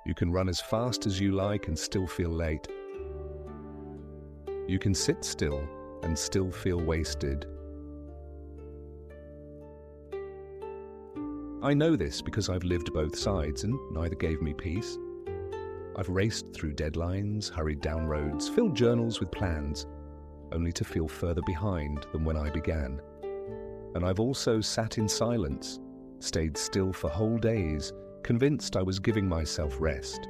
You can run as fast as you like and still feel late. You can sit still and still feel wasted. I know this because I've lived both sides and neither gave me peace. I've raced through deadlines, hurried down roads, filled journals with plans, only to feel further behind than when I began. And I've also sat in silence, stayed still for whole days, convinced I was giving myself rest,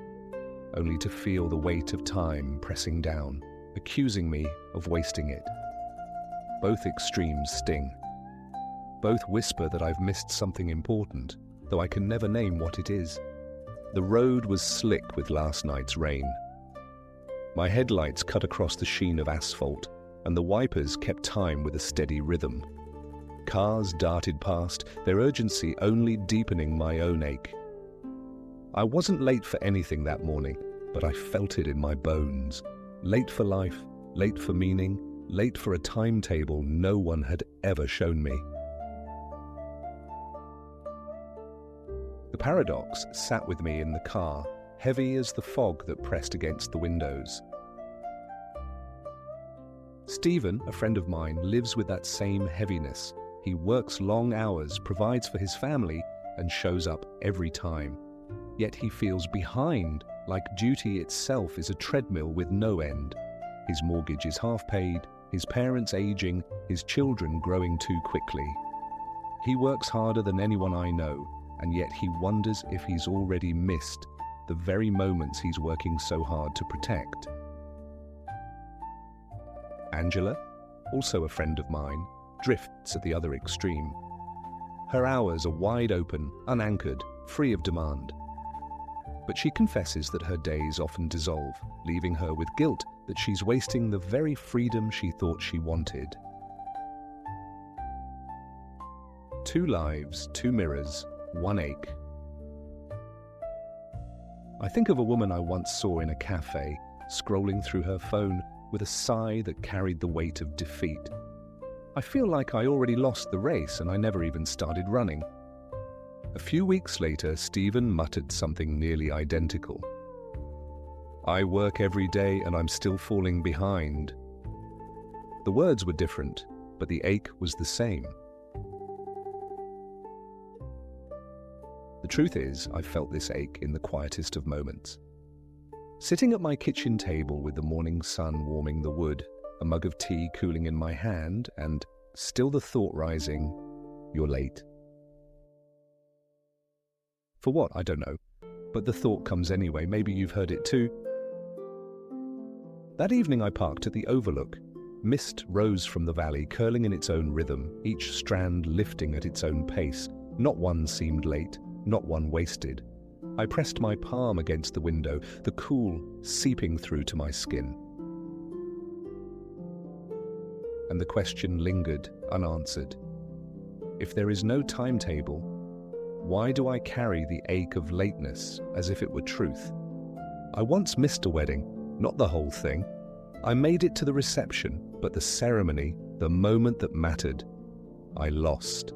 only to feel the weight of time pressing down, accusing me of wasting it. Both extremes sting. Both whisper that I've missed something important, though I can never name what it is. The road was slick with last night's rain. My headlights cut across the sheen of asphalt, and the wipers kept time with a steady rhythm. Cars darted past, their urgency only deepening my own ache. I wasn't late for anything that morning, but I felt it in my bones. Late for life, late for meaning, late for a timetable no one had ever shown me. The paradox sat with me in the car, heavy as the fog that pressed against the windows. Stephen, a friend of mine, lives with that same heaviness. He works long hours, provides for his family, and shows up every time. Yet he feels behind, like duty itself is a treadmill with no end. His mortgage is half paid, his parents aging, his children growing too quickly. He works harder than anyone I know, and yet he wonders if he's already missed the very moments he's working so hard to protect. Angela, also a friend of mine, drifts at the other extreme. Her hours are wide open, unanchored, free of demand. But she confesses that her days often dissolve, leaving her with guilt that she's wasting the very freedom she thought she wanted. Two lives, two mirrors, one ache. I think of a woman I once saw in a cafe, scrolling through her phone with a sigh that carried the weight of defeat. I feel like I already lost the race and I never even started running. A few weeks later, Stephen muttered something nearly identical. I work every day and I'm still falling behind. The words were different, but the ache was the same. The truth is, I felt this ache in the quietest of moments. Sitting at my kitchen table with the morning sun warming the wood, a mug of tea cooling in my hand, and still the thought rising, "You're late." For what? I don't know. But the thought comes anyway. Maybe you've heard it too. That evening I parked at the Overlook. Mist rose from the valley, curling in its own rhythm, each strand lifting at its own pace. Not one seemed late, not one wasted. I pressed my palm against the window, the cool seeping through to my skin. And the question lingered, unanswered. If there is no timetable, why do I carry the ache of lateness as if it were truth? I once missed a wedding, not the whole thing. I made it to the reception, but the ceremony, the moment that mattered, I lost.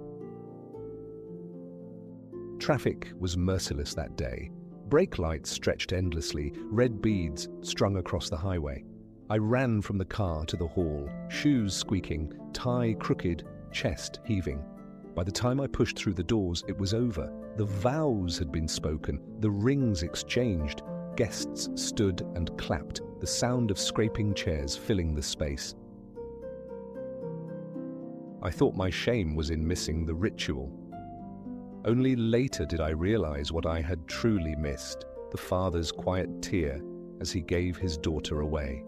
Traffic was merciless that day. Brake lights stretched endlessly, red beads strung across the highway. I ran from the car to the hall, shoes squeaking, tie crooked, chest heaving. By the time I pushed through the doors, it was over. The vows had been spoken, the rings exchanged. Guests stood and clapped, the sound of scraping chairs filling the space. I thought my shame was in missing the ritual. Only later did I realize what I had truly missed, the father's quiet tear as he gave his daughter away.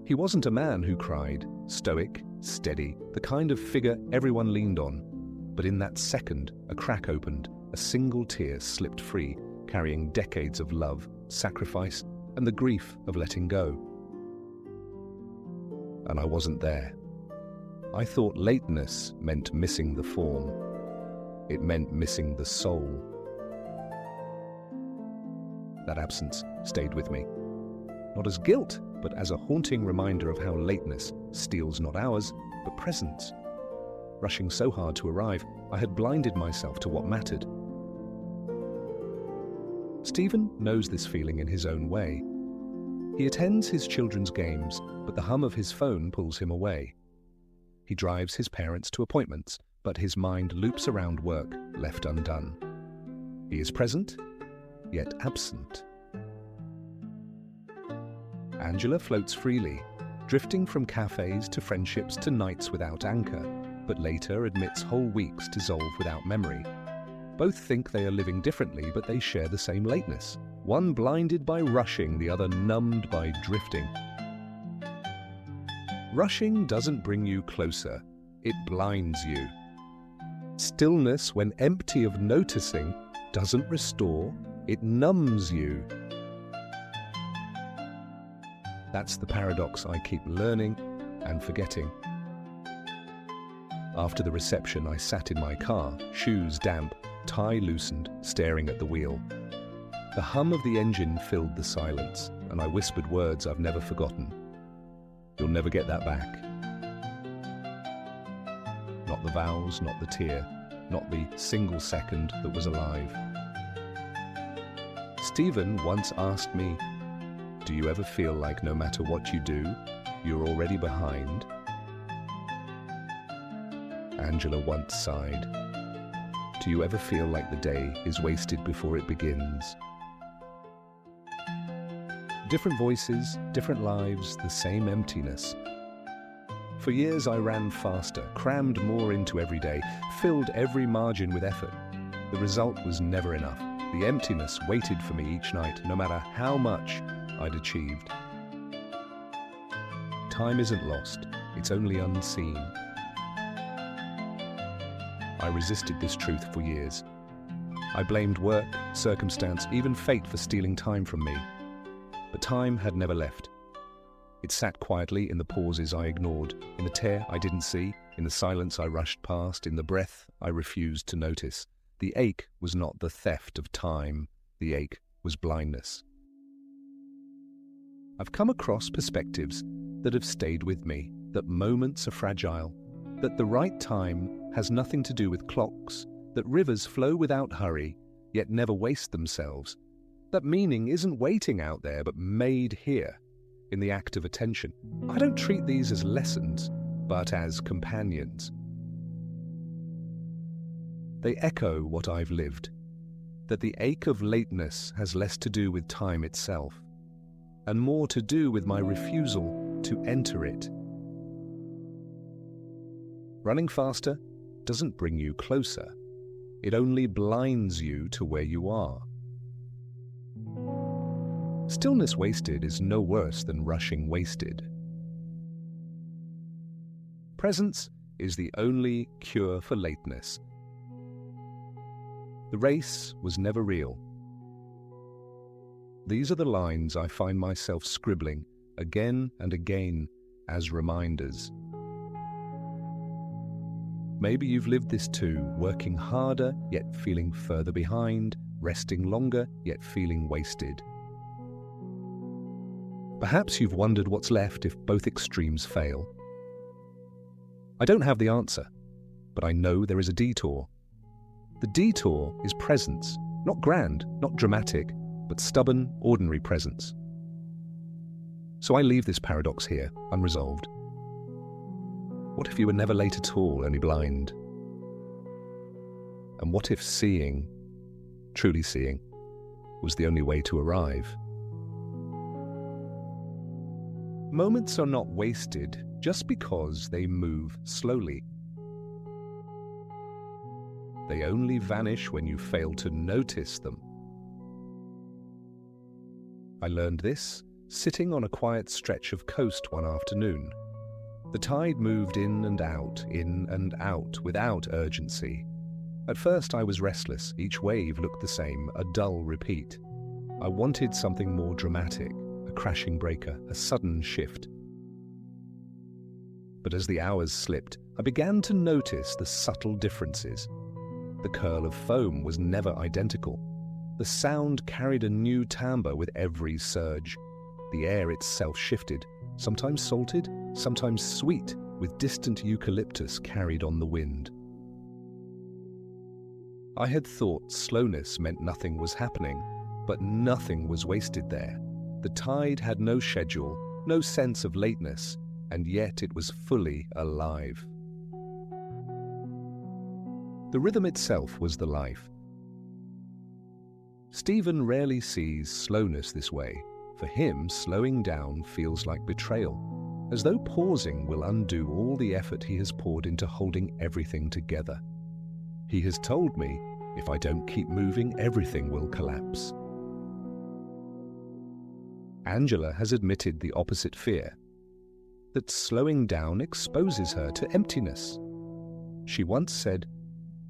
He wasn't a man who cried, stoic, steady, the kind of figure everyone leaned on. But in that second, a crack opened, a single tear slipped free, carrying decades of love, sacrifice, and the grief of letting go. And I wasn't there. I thought lateness meant missing the form. It meant missing the soul. That absence stayed with me. Not as guilt, but as a haunting reminder of how lateness steals not hours, but presence. Rushing so hard to arrive, I had blinded myself to what mattered. Stephen knows this feeling in his own way. He attends his children's games, but the hum of his phone pulls him away. He drives his parents to appointments, but his mind loops around work left undone. He is present, yet absent. Angela floats freely, drifting from cafes to friendships to nights without anchor, but later admits whole weeks dissolve without memory. Both think they are living differently, but they share the same lateness. One blinded by rushing, the other numbed by drifting. Rushing doesn't bring you closer, it blinds you. Stillness, when empty of noticing, doesn't restore, it numbs you. That's the paradox I keep learning and forgetting. After the reception, I sat in my car, shoes damp, tie loosened, staring at the wheel. The hum of the engine filled the silence, and I whispered words I've never forgotten. You'll never get that back. Not the vows, not the tear, not the single second that was alive. Stephen once asked me, "Do you ever feel like no matter what you do, you're already behind?" Angela once sighed, "Do you ever feel like the day is wasted before it begins?" Different voices, different lives, the same emptiness. For years I ran faster, crammed more into every day, filled every margin with effort. The result was never enough. The emptiness waited for me each night, no matter how much I'd achieved. Time isn't lost, it's only unseen. I resisted this truth for years. I blamed work, circumstance, even fate for stealing time from me. But time had never left. It sat quietly in the pauses I ignored, in the tear I didn't see, in the silence I rushed past, in the breath I refused to notice. The ache was not the theft of time, the ache was blindness. I've come across perspectives that have stayed with me, that moments are fragile, that the right time has nothing to do with clocks, that rivers flow without hurry, yet never waste themselves, that meaning isn't waiting out there but made here, in the act of attention. I don't treat these as lessons, but as companions. They echo what I've lived, that the ache of lateness has less to do with time itself, and more to do with my refusal to enter it. Running faster doesn't bring you closer. It only blinds you to where you are. Stillness wasted is no worse than rushing wasted. Presence is the only cure for lateness. The race was never real. These are the lines I find myself scribbling again and again as reminders. Maybe you've lived this too, working harder yet feeling further behind, resting longer yet feeling wasted. Perhaps you've wondered what's left if both extremes fail. I don't have the answer, but I know there is a detour. The detour is presence, not grand, not dramatic, but stubborn, ordinary presence. So I leave this paradox here, unresolved. What if you were never late at all, only blind? And what if seeing, truly seeing, was the only way to arrive? Moments are not wasted just because they move slowly. They only vanish when you fail to notice them. I learned this sitting on a quiet stretch of coast one afternoon. The tide moved in and out, without urgency. At first I was restless. Each wave looked the same, a dull repeat. I wanted something more dramatic, a crashing breaker, a sudden shift. But as the hours slipped, I began to notice the subtle differences. The curl of foam was never identical. The sound carried a new timbre with every surge. The air itself shifted, sometimes salted, sometimes sweet, with distant eucalyptus carried on the wind. I had thought slowness meant nothing was happening, But nothing was wasted there. The tide had no schedule, no sense of lateness, and yet it was fully alive. The rhythm itself was the life. Stephen rarely sees slowness this way. For him, slowing down feels like betrayal, as though pausing will undo all the effort he has poured into holding everything together. He has told me, if I don't keep moving, everything will collapse. Angela has admitted the opposite fear, that slowing down exposes her to emptiness. She once said,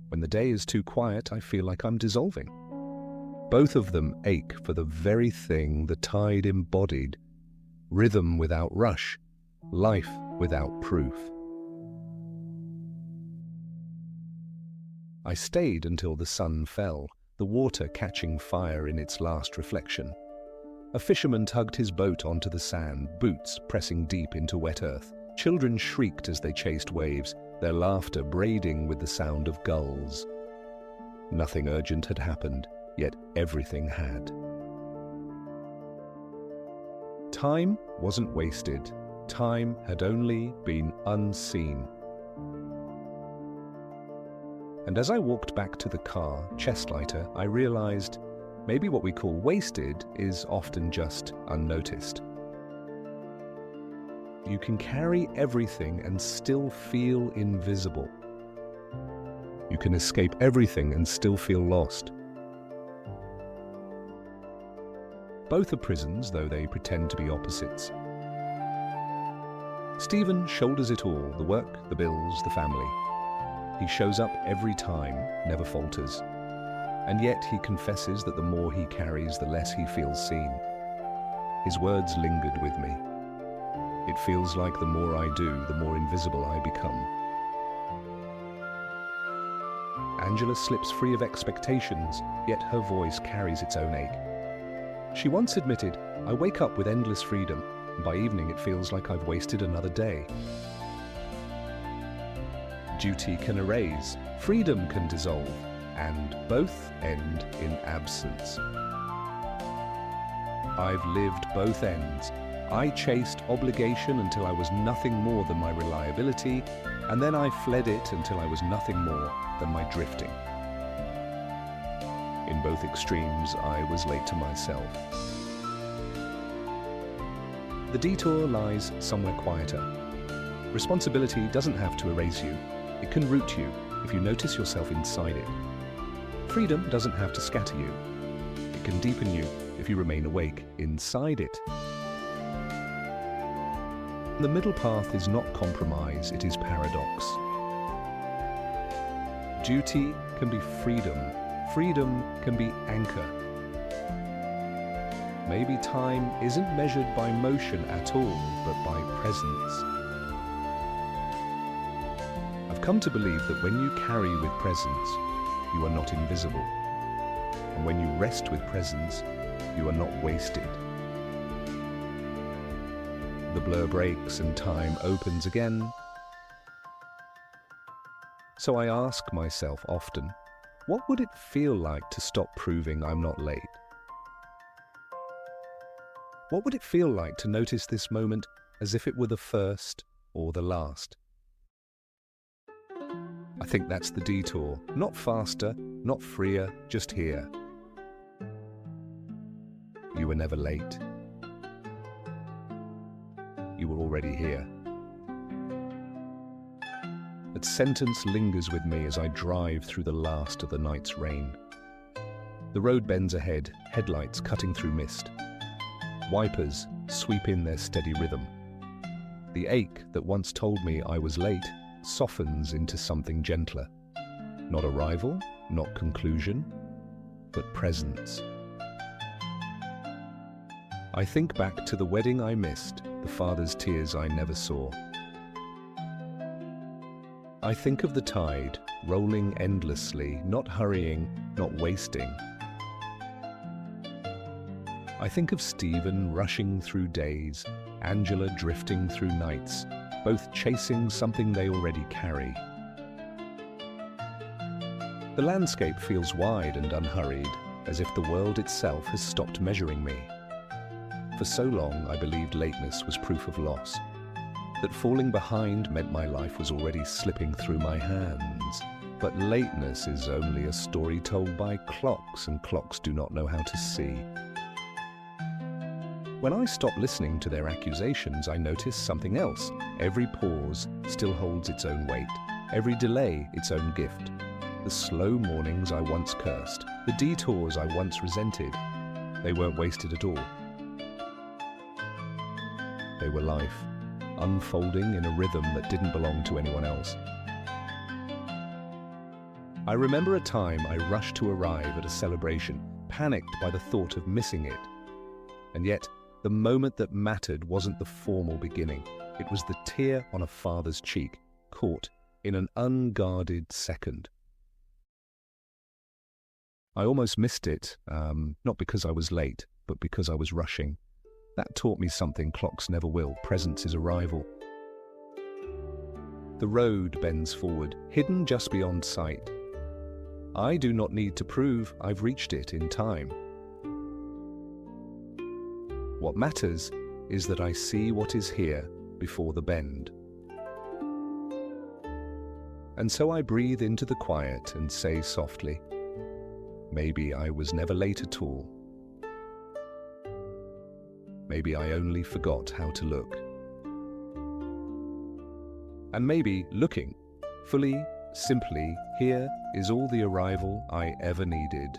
"When the day is too quiet, I feel like I'm dissolving." Both of them ache for the very thing the tide embodied: rhythm without rush, life without proof. I stayed until the sun fell, the water catching fire in its last reflection. A fisherman tugged his boat onto the sand, boots pressing deep into wet earth. Children shrieked as they chased waves, their laughter braiding with the sound of gulls. Nothing urgent had happened, yet everything had. Time wasn't wasted. Time had only been unseen. And as I walked back to the car, chest lighter, I realized maybe what we call wasted is often just unnoticed. You can carry everything and still feel invisible. You can escape everything and still feel lost. Both are prisons, though they pretend to be opposites. Stephen shoulders it all, the work, the bills, the family. He shows up every time, never falters. And yet he confesses that the more he carries, the less he feels seen. His words lingered with me. It feels like the more I do, the more invisible I become. Angela slips free of expectations, yet her voice carries its own ache. She once admitted, "I wake up with endless freedom, and by evening it feels like I've wasted another day." Duty can erase, freedom can dissolve, and both end in absence. I've lived both ends. I chased obligation until I was nothing more than my reliability, and then I fled it until I was nothing more than my drifting. In both extremes, I was late to myself. The detour lies somewhere quieter. Responsibility doesn't have to erase you. It can root you if you notice yourself inside it. Freedom doesn't have to scatter you. It can deepen you if you remain awake inside it. The middle path is not compromise, it is paradox. Duty can be freedom. Freedom can be anchor. Maybe time isn't measured by motion at all, but by presence. I've come to believe that when you carry with presence, you are not invisible. And when you rest with presence, you are not wasted. The blur breaks and time opens again. So I ask myself often, what would it feel like to stop proving I'm not late? What would it feel like to notice this moment as if it were the first or the last? I think that's the detour. Not faster, not freer, just here. You were never late. You were already here. That sentence lingers with me as I drive through the last of the night's rain. The road bends ahead, headlights cutting through mist. Wipers sweep in their steady rhythm. The ache that once told me I was late softens into something gentler. Not arrival, not conclusion, but presence. I think back to the wedding I missed, the father's tears I never saw. I think of the tide, rolling endlessly, not hurrying, not wasting. I think of Stephen rushing through days, Angela drifting through nights, both chasing something they already carry. The landscape feels wide and unhurried, as if the world itself has stopped measuring me. For so long, I believed lateness was proof of loss, that falling behind meant my life was already slipping through my hands. But lateness is only a story told by clocks, and clocks do not know how to see. When I stop listening to their accusations, I notice something else. Every pause still holds its own weight, every delay its own gift. The slow mornings I once cursed, the detours I once resented, they weren't wasted at all. They were life, unfolding in a rhythm that didn't belong to anyone else. I remember a time I rushed to arrive at a celebration, panicked by the thought of missing it. And yet, the moment that mattered wasn't the formal beginning. It was the tear on a father's cheek, caught in an unguarded second. I almost missed it, not because I was late, but because I was rushing. That taught me something clocks never will. Presence is arrival. The road bends forward, hidden just beyond sight. I do not need to prove I've reached it in time. What matters is that I see what is here before the bend. And so I breathe into the quiet and say softly, maybe I was never late at all. Maybe I only forgot how to look. And maybe looking, fully, simply, here is all the arrival I ever needed.